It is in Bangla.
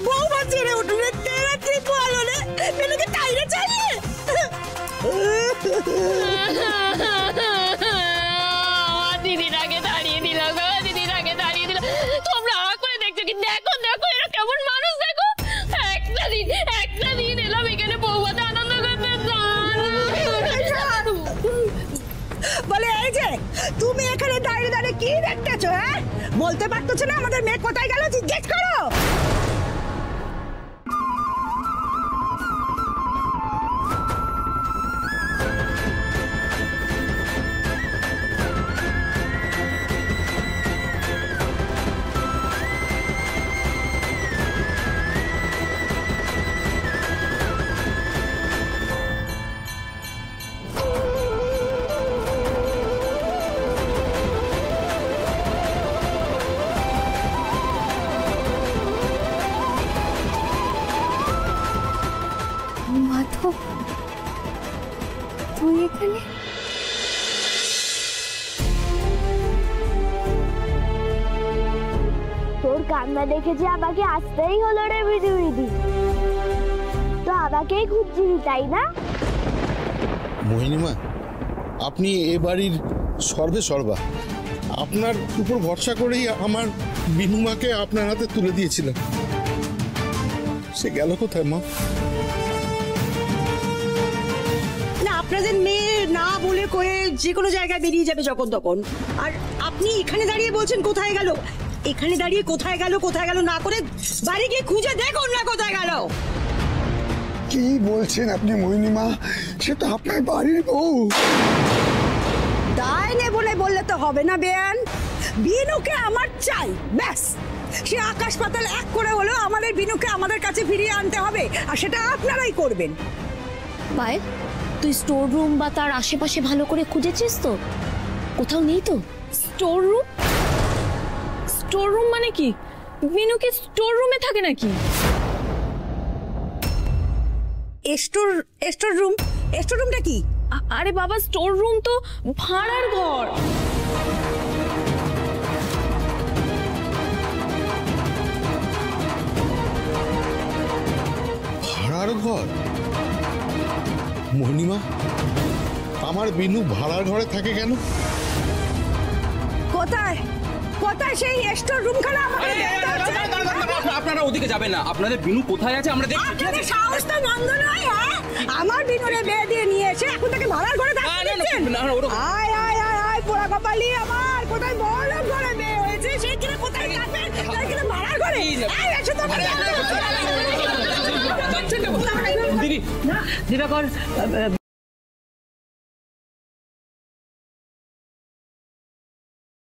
বৌমা ছেড়ে উঠলে তেরা তুই বলো রে মেনুকে টাইরে চাইলে দিদিটাকে দাঁড়িয়ে দিল গো, দিদিটাকে দাঁড়িয়ে দিল। তোমরা আ করে দেখছো কি? দেখো দেখো এরা কেমন মানুষ দেখো। একটা দিন এলাম এখানে বৌভাতে আনন্দ করতে। বলে এই যে তুমি এখানে দাঁড়িয়ে দাঁড়িয়ে কি দেখতেছো? হ্যাঁ, বলতে পারতেছো না আমাদের মেয়ে কোথায় গেল? জিজ্ঞেস করো। মাধব, তুই এখানে? তোর কান্না দেখে যে আমাকে আসতেই হলো রে বিধি, তো আমাকেই খুঁজছিলি তাই না? মোহিনীমা, আপনি এ বাড়ির সর্বে সর্বা। আপনার উপর ভরসা করেই আমার বিনুমাকে আপনার হাতে তুলে দিয়েছিলাম। সে গেল কোথায় মা? না, আপনাদের মেয়ে না বলে কয়ে যে কোনো জায়গায় বেরিয়ে যাবে যখন তখন, আর আপনি এখানে দাঁড়িয়ে বলছেন কোথায় গেল? এখানে দাঁড়িয়ে কোথায় গেল না করে বাড়ি গিয়ে খুঁজে দেখুন না কোথায় গেল। কি বলছেন আপনি মোহিনীমা? সে তো আপনার বাড়ির বউ। দায় নেই বললে তো হবে না বেয়ান। বিনুকে আমার চাই, ব্যাস। সে আকাশ পাতাল এক করে হলেও আমাদের বিনুকে আমাদের কাছে ফিরিয়ে আনতে হবে, আর সেটা আপনারাই করবেন। পায়েল, তুই স্টোর রুম বা তার আশেপাশে ভালো করে খুঁজেছিস তো? কোথাও নেই তো? Store room? স্টোর রুম মানে কি? মিনু কি স্টোর রুমে থাকে নাকি? স্টোর রুমটা কি? আরে বাবা, স্টোর রুম তো ভাড়ার ঘর। ভাড়ার ঘর? মোহিনীমা, আমার বিনু ভাড়ার ঘরে থাকে কেন? কোথায় সেই স্টোর রুমখানা? আপনারা ওদিকে যাবেন না। আপনাদের বিনু কোথায় আছে আমরা দেখি। আপনাদের সাহস তো মন্দ নয়। হ্যাঁ, আমার বিনুরে বিয়ে দিয়ে নিয়ে এসে এখন তাকে ভাড়ার ঘরে থাকতে দিচ্ছেন? আয় পোড়া কপালি আমার, কোথায় বড় ঘরে বিয়ে হয়েছে সেখানে কোথায় থাকবেন? সেখানে ভাড়ার ঘরে? এসে তো দিদি দিবাকর